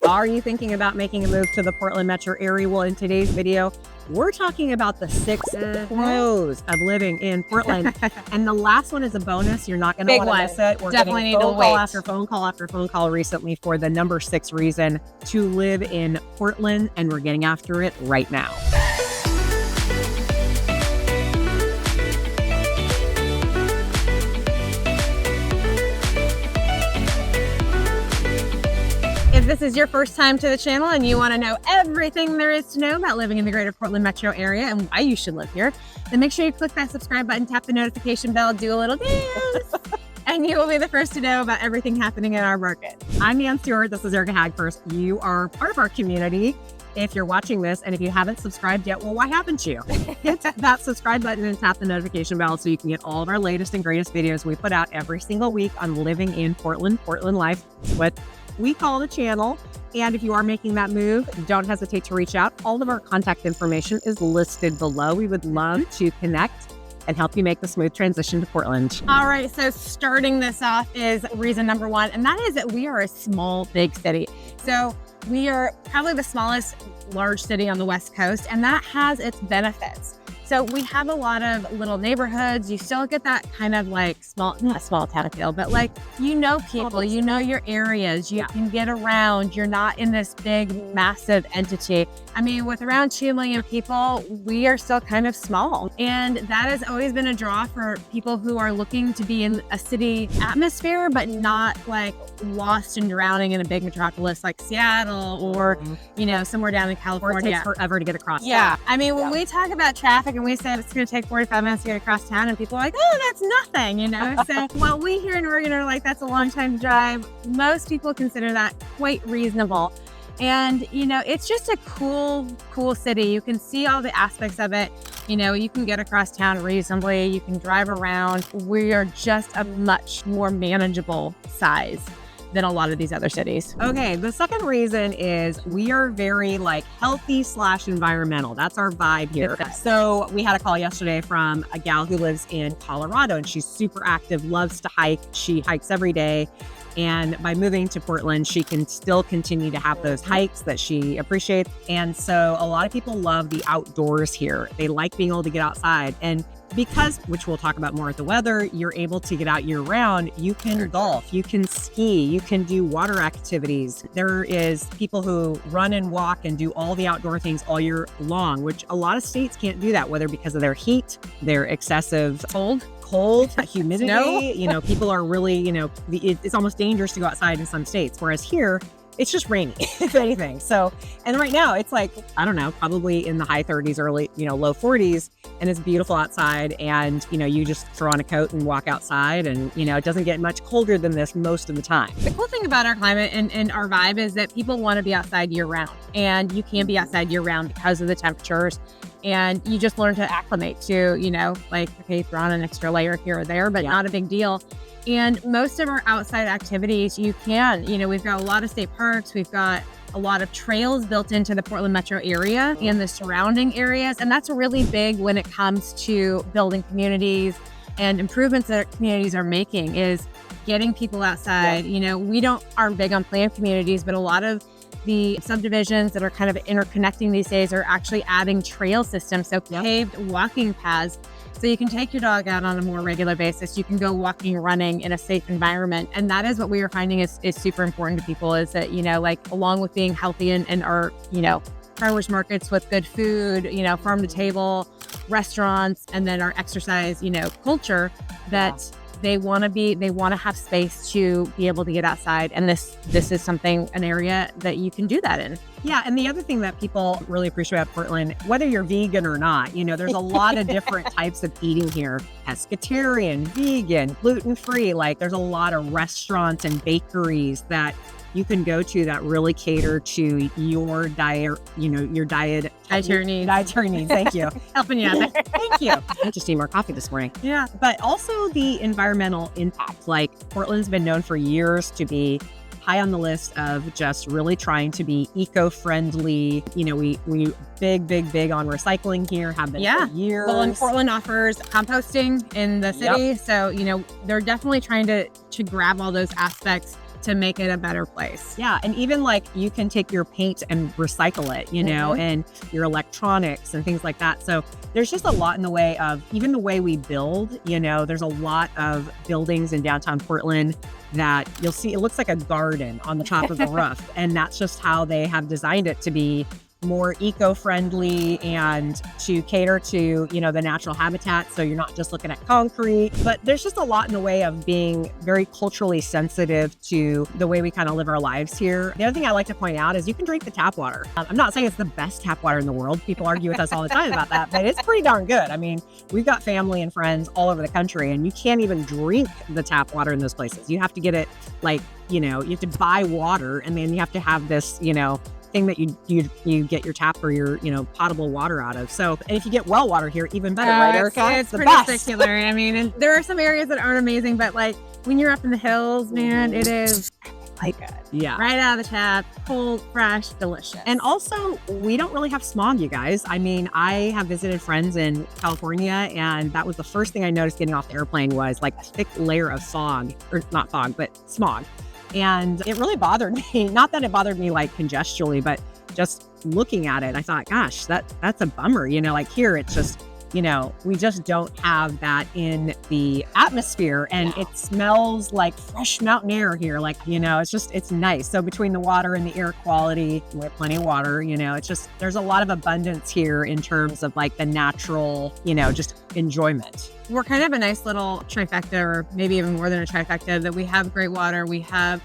Are you thinking about making a move to the Portland metro area? Well, in today's video, we're talking about the 6 pros of living in Portland. And the last one is a bonus. You're not going to want to miss it. We're Definitely getting need to phone wait. call after phone call after phone call recently for the number 6 reason to live in Portland. And we're getting after it right now. If this is your first time to the channel and you want to know everything there is to know about living in the greater Portland metro area and why you should live here, then make sure you click that subscribe button, tap the notification bell, do a little dance, and you will be the first to know about everything happening in our market. I'm Nan Stewart. This is Erica Hagfirst. You are part of our community. If you're watching this and if you haven't subscribed yet, well, why haven't you? Hit that subscribe button and tap the notification bell so you can get all of our latest and greatest videos we put out every single week on living in Portland, Portland life, what we call the channel. And if you are making that move, don't hesitate to reach out. All of our contact information is listed below. We would love to connect and help you make the smooth transition to Portland. All right, so starting this off is reason number 1, and that is that we are a small, big city. So we are probably the smallest large city on the West Coast, and that has its benefits. So we have a lot of little neighborhoods. You still get that kind of like not small town feel, but like, you know people, you know your areas, you can get around. You're not in this big, massive entity. I mean, with around 2 million people, we are still kind of small. And that has always been a draw for people who are looking to be in a city atmosphere, but not like lost and drowning in a big metropolis like Seattle or, you know, somewhere down in California. Or it takes forever to get across. Yeah. I mean, when we talk about traffic and we say it's going to take 45 minutes to get across town, and people are like, oh, that's nothing, you know? So while we here in Oregon are like, that's a long time to drive, most people consider that quite reasonable. And, you know, it's just a cool city. You can see all the aspects of it. You know, you can get across town reasonably. You can drive around. We are just a much more manageable size than a lot of these other cities. Okay, the second reason is we are very like healthy / environmental. That's our vibe here. So we had a call yesterday from a gal who lives in Colorado, and she's super active, loves to hike. She hikes every day. And by moving to Portland, she can still continue to have those hikes that she appreciates. And so a lot of people love the outdoors here. They like being able to get outside. And because, which we'll talk about more at the weather, you're able to get out year round. You can golf, you can ski, you can do water activities. There is people who run and walk and do all the outdoor things all year long, which a lot of states can't do that, whether because of their heat, their excessive cold, humidity. Snow. You know, people are really, you know, it's almost dangerous to go outside in some states, whereas here, it's just rainy, if anything. So, and right now it's like, I don't know, probably in the high 30s, early, you know, low 40s, and it's beautiful outside. And, you know, you just throw on a coat and walk outside, and, you know, it doesn't get much colder than this most of the time. The cool thing about our climate and our vibe is that people want to be outside year round, and you can be outside year round because of the temperatures. And you just learn to acclimate to, you know, like, okay, throw on an extra layer here or there, but not a big deal. And most of our outside activities, you can, you know, we've got a lot of state parks. We've got a lot of trails built into the Portland metro area and the surrounding areas. And that's really big when it comes to building communities and improvements that our communities are making, is getting people outside. You know, we aren't big on planned communities, but a lot of the subdivisions that are kind of interconnecting these days are actually adding trail systems, so paved walking paths. So you can take your dog out on a more regular basis. You can go walking, running in a safe environment. And that is what we are finding is super important to people, is that, you know, like, along with being healthy and our, you know, farmers markets with good food, you know, farm to table, restaurants, and then our exercise, you know, culture, that they want to have space to be able to get outside. And this is an area that you can do that in. Yeah, and the other thing that people really appreciate about Portland, whether you're vegan or not, you know, there's a lot of different types of eating here. Pescatarian, vegan, gluten-free. Like, there's a lot of restaurants and bakeries that you can go to that really cater to your diet, you know, your dietary needs. Thank you. Helping you out there. Thank you. I just need more coffee this morning. Yeah. But also the environmental impact. Like, Portland's been known for years to be high on the list of just really trying to be eco-friendly. You know, we big on recycling here, have been for years. Well, and Portland offers composting in the city. So, you know, they're definitely trying to grab all those aspects to make it a better place. Yeah. And even like you can take your paint and recycle it, you know, and your electronics and things like that. So there's just a lot in the way of even the way we build, you know, there's a lot of buildings in downtown Portland that you'll see, it looks like a garden on the top of the roof. And that's just how they have designed it to be more eco-friendly and to cater to, you know, the natural habitat. So you're not just looking at concrete, but there's just a lot in the way of being very culturally sensitive to the way we kind of live our lives here. The other thing I like to point out is you can drink the tap water. I'm not saying it's the best tap water in the world. People argue with us all the time about that, but it's pretty darn good. I mean, we've got family and friends all over the country, and you can't even drink the tap water in those places. You have to get it like, you know, you have to buy water, and then you have to have this, you know, thing that you get your tap or your, you know, potable water out of. So, and if you get well water here, even better, right, Erica? It's pretty spectacular. I mean, and there are some areas that aren't amazing, but like when you're up in the hills, man, it is like good. Yeah. Right out of the tap, cold, fresh, delicious. And also, we don't really have smog, you guys. I mean, I have visited friends in California, and that was the first thing I noticed getting off the airplane was like a thick layer of fog, or not fog, but smog. And it really bothered me. Not that it bothered me like congestually, but just looking at it, I thought, gosh, that's a bummer. You know, like here, it's just, you know, we just don't have that in the atmosphere, and it smells like fresh mountain air here. Like, you know, it's nice. So between the water and the air quality, we have plenty of water, you know, it's just, there's a lot of abundance here in terms of like the natural, you know, just enjoyment. We're kind of a nice little trifecta, or maybe even more than a trifecta, that we have great water, we have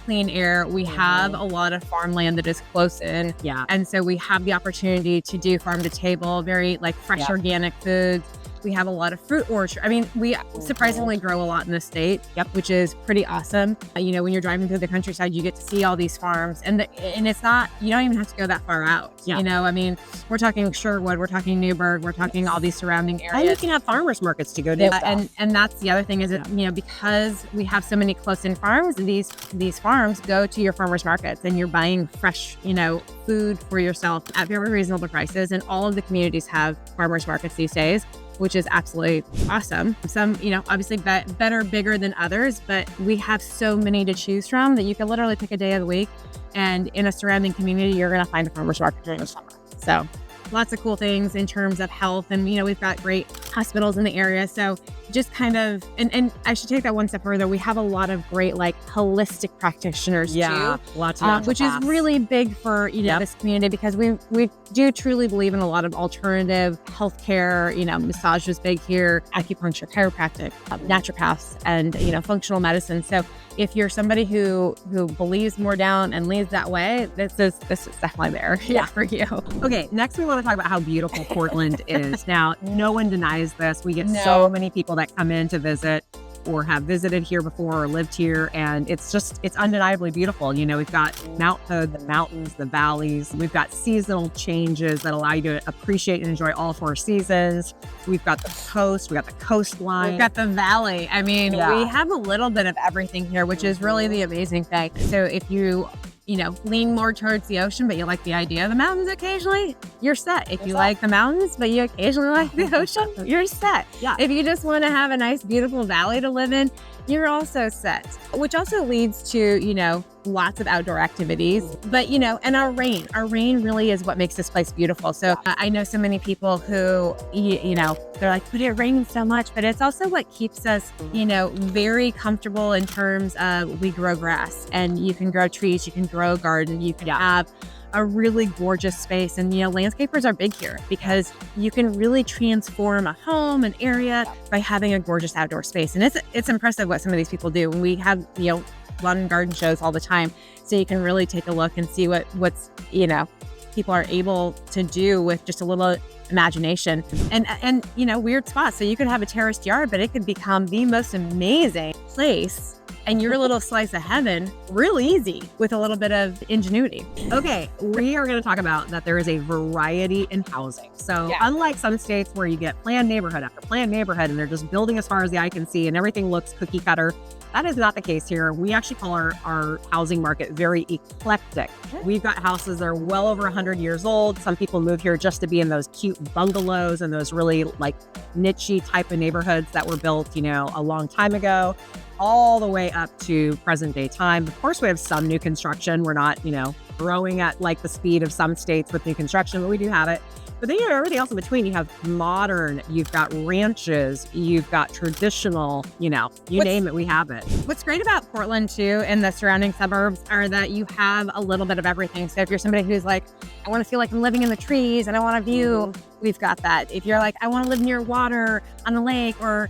clean air, we have a lot of farmland that is close in. Yeah. And so we have the opportunity to do farm to table, very like fresh organic foods. We have a lot of fruit orchard. I mean, we surprisingly grow a lot in the state, which is pretty awesome. You know, when you're driving through the countryside, you get to see all these farms, and it's not, you don't even have to go that far out. Yeah. You know, I mean, we're talking Sherwood, we're talking Newburgh, we're talking all these surrounding areas. And you can have farmers markets to go to. And that's the other thing is that, you know, because we have so many close-in farms, these farms go to your farmers markets, and you're buying fresh, you know, food for yourself at very reasonable prices. And all of the communities have farmers markets these days, which is absolutely awesome. Some, you know, obviously better, bigger than others, but we have so many to choose from that you can literally pick a day of the week, and in a surrounding community, you're gonna find a farmer's market during the summer. So lots of cool things in terms of health, and, you know, we've got great hospitals in the area. So just kind of, and I should take that one step further. We have a lot of great like holistic practitioners too, lots of which is really big for, you know, this community, because we do truly believe in a lot of alternative healthcare. You know, massage is big here, acupuncture, chiropractic, naturopaths, and, you know, functional medicine. So if you're somebody who believes more down and leans that way, this is definitely there for you. Okay, next we want to talk about how beautiful Portland is. Now, no one denies this. We get so many people that come in to visit or have visited here before or lived here, and it's undeniably beautiful. You know, we've got Mount Hood, the mountains, the valleys. We've got seasonal changes that allow you to appreciate and enjoy all 4 seasons. We've got the coast, we've got the coastline. We've got the valley. I mean, we have a little bit of everything here, which is really the amazing thing. So if you know, lean more towards the ocean, but you like the idea of the mountains occasionally, you're set. If you like the mountains, but you occasionally like the ocean, you're set. Yeah. If you just want to have a nice, beautiful valley to live in, you're also set. Which also leads to, you know, lots of outdoor activities, but, you know, and our rain really is what makes this place beautiful. So I know so many people who, you know, they're like, but it rains so much, but it's also what keeps us, you know, very comfortable in terms of we grow grass, and you can grow trees, you can grow a garden, you can have a really gorgeous space. And, you know, landscapers are big here because you can really transform a home, an area, by having a gorgeous outdoor space. And it's impressive what some of these people do. And we have, you know, lawn and garden shows all the time, so you can really take a look and see what's, you know, people are able to do with just a little imagination and you know, weird spots. So you could have a terraced yard, but it could become the most amazing place and your little slice of heaven real easy with a little bit of ingenuity. Okay, we are going to talk about that there is a variety in housing. So unlike some states where you get planned neighborhood after planned neighborhood and they're just building as far as the eye can see and everything looks cookie cutter, that is not the case here. We actually call our housing market very eclectic. We've got houses that are well over 100 years old. Some people move here just to be in those cute bungalows and those really like niche-y type of neighborhoods that were built, you know, a long time ago. all the way up to present day time. Of course, we have some new construction. We're not, growing at like the speed of some states with new construction, but we do have it. But then you have everything else in between. You have modern, you've got ranches, you've got traditional, name it, we have it. What's great about Portland too and the surrounding suburbs are that you have a little bit of everything. So if you're somebody who's like, I want to feel like I'm living in the trees and I want a view, we've got that. If you're like, I want to live near water on the lake or,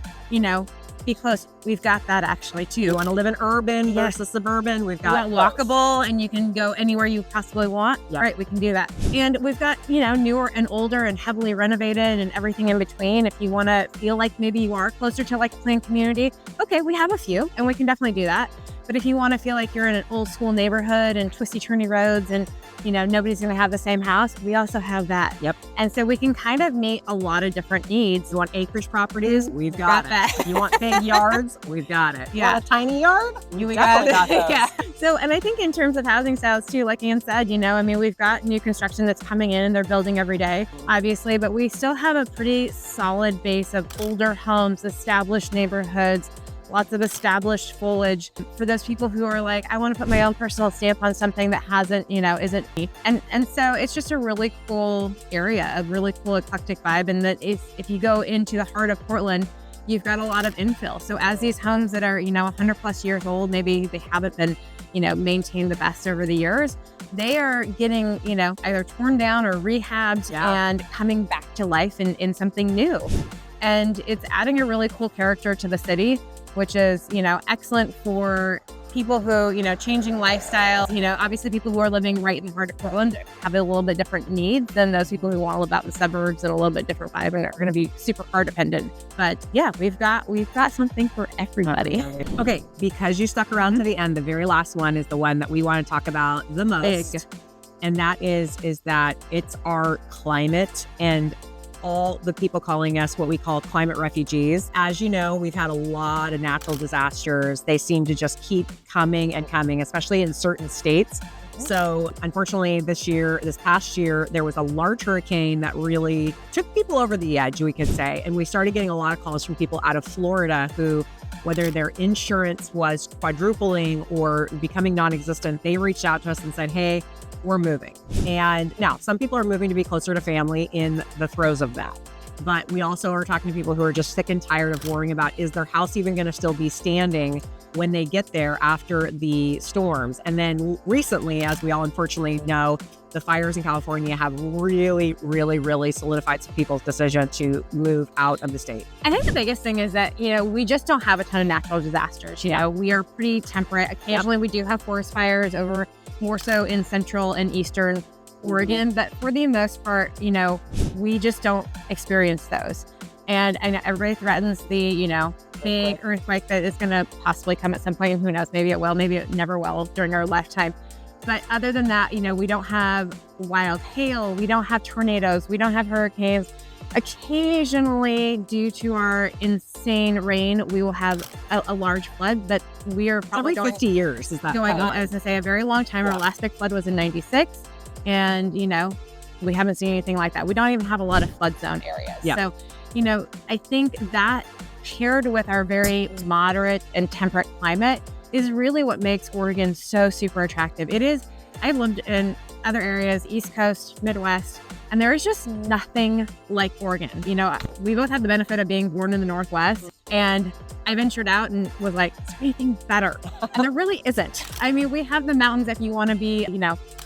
be close, we've got that actually too. You want to live in urban versus suburban, we've got walkable and you can go anywhere you possibly want. Yep. Right, we can do that. And we've got, newer and older and heavily renovated and everything in between. If you want to feel like maybe you are closer to like a planned community, okay, we have a few and we can definitely do that. But if you want to feel like you're in an old school neighborhood and twisty turny roads and nobody's going to have the same house, we also have that. Yep. And so we can kind of meet a lot of different needs. You want acreage properties? We've got that. You want big yards? We've got it. Yeah. You want a tiny yard? We definitely got those. Yeah. So, and I think in terms of housing styles too, like Ann said, we've got new construction that's coming in and they're building every day, obviously, but we still have a pretty solid base of older homes, established neighborhoods, lots of established foliage for those people who are like, I want to put my own personal stamp on something that hasn't, isn't me. And so it's just a really cool area, a really cool eclectic vibe. And that if you go into the heart of Portland, you've got a lot of infill. So as these homes that are, 100 plus years old, maybe they haven't been, maintained the best over the years, they are getting, either torn down or rehabbed and coming back to life in something new. And it's adding a really cool character to the city, which is, excellent for people who, changing lifestyles. Obviously people who are living right in the heart of Portland have a little bit different needs than those people who want to live out in the suburbs and a little bit different vibe and are going to be super car dependent. But yeah, we've got something for everybody. Okay, because you stuck around to the end, the very last one is the one that we want to talk about the most. Big. And that is that it's our climate and all the people calling us what we call climate refugees. As you know, we've had a lot of natural disasters. They seem to just keep coming and coming, especially in certain states. So unfortunately, this past year, there was a large hurricane that really took people over the edge, we could say. And we started getting a lot of calls from people out of Florida who, whether their insurance was quadrupling or becoming non-existent, they reached out to us and said, hey, we're moving. And now some people are moving to be closer to family in the throes of that. But we also are talking to people who are just sick and tired of worrying about, is their house even going to still be standing when they get there after the storms? And then recently, as we all unfortunately know, the fires in California have really, really, really solidified some people's decision to move out of the state. I think the biggest thing is that, we just don't have a ton of natural disasters. We are pretty temperate. Occasionally we do have forest fires over more so in central and eastern Oregon, but for the most part, we just don't experience those. And I know everybody threatens the, big earthquake that is going to possibly come at some point. And who knows, maybe it will, maybe it never will during our lifetime. But other than that, we don't have wild hail, we don't have tornadoes, we don't have hurricanes. Occasionally, due to our insane rain, we will have a large flood, but we are probably every 50 years. Is that going on? I was going to say a very long time. Our last big flood was in 96. And, we haven't seen anything like that. We don't even have a lot of flood zone areas. Yeah. So, I think that paired with our very moderate and temperate climate is really what makes Oregon so super attractive. It is, I've lived in other areas, East Coast, Midwest, and there is just nothing like Oregon. We both have the benefit of being born in the Northwest, and I ventured out and was like, is there anything better? And there really isn't. I mean, we have the mountains if you want to be,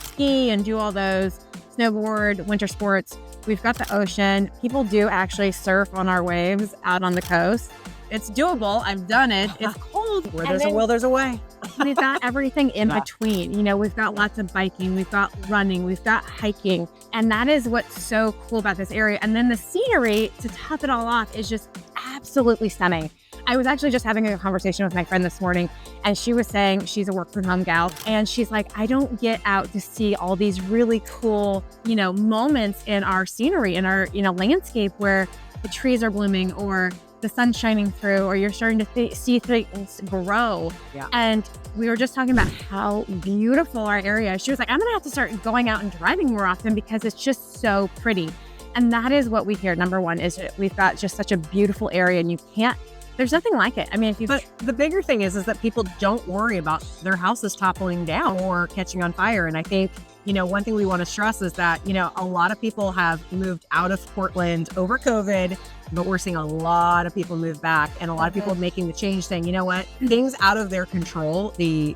ski and do all those, snowboard, winter sports. We've got the ocean. People do actually surf on our waves out on the coast. It's doable. I've done it. It's cold. Where there's a will, there's a way. We've got everything in between. We've got lots of biking, we've got running, we've got hiking. And that is what's so cool about this area. And then the scenery, to top it all off, is just absolutely stunning. I was actually just having a conversation with my friend this morning, and she was saying she's a work from home gal. And she's like, I don't get out to see all these really cool, moments in our scenery, in our, landscape where the trees are blooming or the sun's shining through, or you're starting to see things grow. Yeah. And we were just talking about how beautiful our area is. She was like, I'm going to have to start going out and driving more often because it's just so pretty. And that is what we hear. Number one is we've got just such a beautiful area, and you can't There's nothing like it. I mean, But the bigger thing is that people don't worry about their houses toppling down or catching on fire. And I think, one thing we want to stress is that, a lot of people have moved out of Portland over COVID, but we're seeing a lot of people move back and a lot of people making the change saying, you know what, things out of their control, the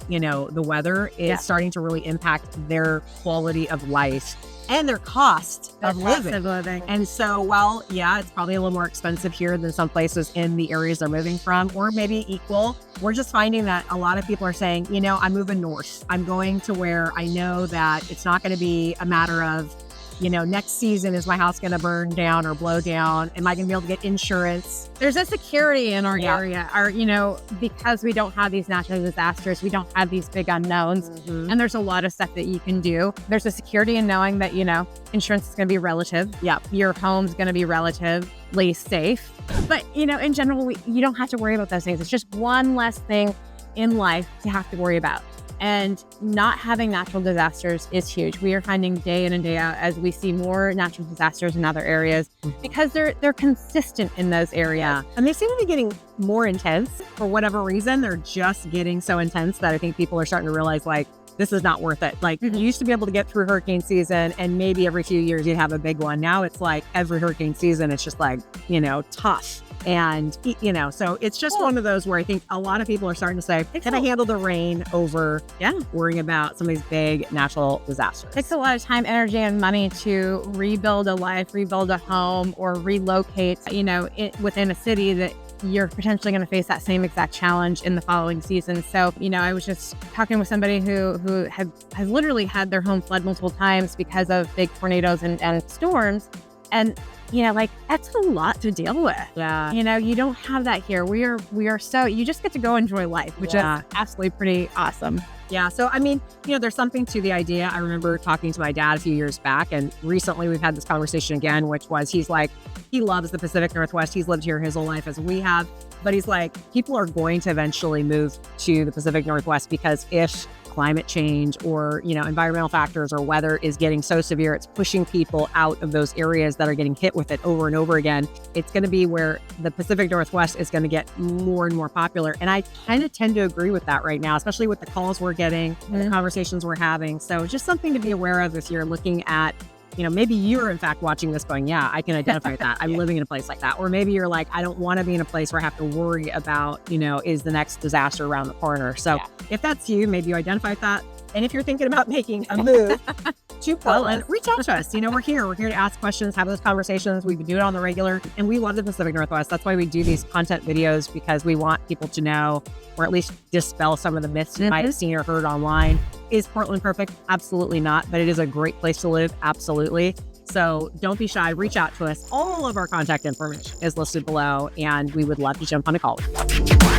weather is starting to really impact their quality of life and their cost of living. And so, it's probably a little more expensive here than some places in the areas they're moving from, or maybe equal. We're just finding that a lot of people are saying, I'm moving north. I'm going to where I know that it's not going to be a matter of, next season, is my house going to burn down or blow down? Am I going to be able to get insurance? There's a security in our area, because we don't have these natural disasters, we don't have these big unknowns, and there's a lot of stuff that you can do. There's a security in knowing that, insurance is going to be relative. Yeah. Your home's going to be relatively safe. But, in general, you don't have to worry about those things. It's just one less thing in life to have to worry about. And not having natural disasters is huge. We are finding day in and day out as we see more natural disasters in other areas because they're consistent in those areas. Yeah. And they seem to be getting more intense for whatever reason. They're just getting so intense that I think people are starting to realize, this is not worth it. You used to be able to get through hurricane season and maybe every few years you'd have a big one. Now it's every hurricane season, it's just tough. And, so it's just one of those where I think a lot of people are starting to say, can I handle the rain over worrying about some of these big natural disasters? It takes a lot of time, energy, and money to rebuild a life, rebuild a home, or relocate, within a city that you're potentially going to face that same exact challenge in the following season. So, I was just talking with somebody who has literally had their home flood multiple times because of big tornadoes and storms. And, that's a lot to deal with. Yeah. You don't have that here. We are so, you just get to go enjoy life, which is absolutely pretty awesome. Yeah. So, there's something to the idea. I remember talking to my dad a few years back, and recently we've had this conversation again, which was, he's like, he loves the Pacific Northwest. He's lived here his whole life as we have, but he's like, people are going to eventually move to the Pacific Northwest because if climate change or, environmental factors or weather is getting so severe, it's pushing people out of those areas that are getting hit with it over and over again. It's going to be where the Pacific Northwest is going to get more and more popular. And I kind of tend to agree with that right now, especially with the calls we're getting and the conversations we're having. So just something to be aware of this year, looking at, maybe you're in fact watching this going, I can identify with that. I'm living in a place like that. Or maybe you're like, I don't want to be in a place where I have to worry about, is the next disaster around the corner. So if that's you, maybe you identify with that. And if you're thinking about making a move to Portland, reach out to us. We're here. We're here to ask questions, have those conversations. We do it on the regular, and we love the Pacific Northwest. That's why we do these content videos, because we want people to know, or at least dispel some of the myths you might have seen or heard online. Is Portland perfect? Absolutely not. But it is a great place to live. Absolutely. So don't be shy. Reach out to us. All of our contact information is listed below, and we would love to jump on a call with you.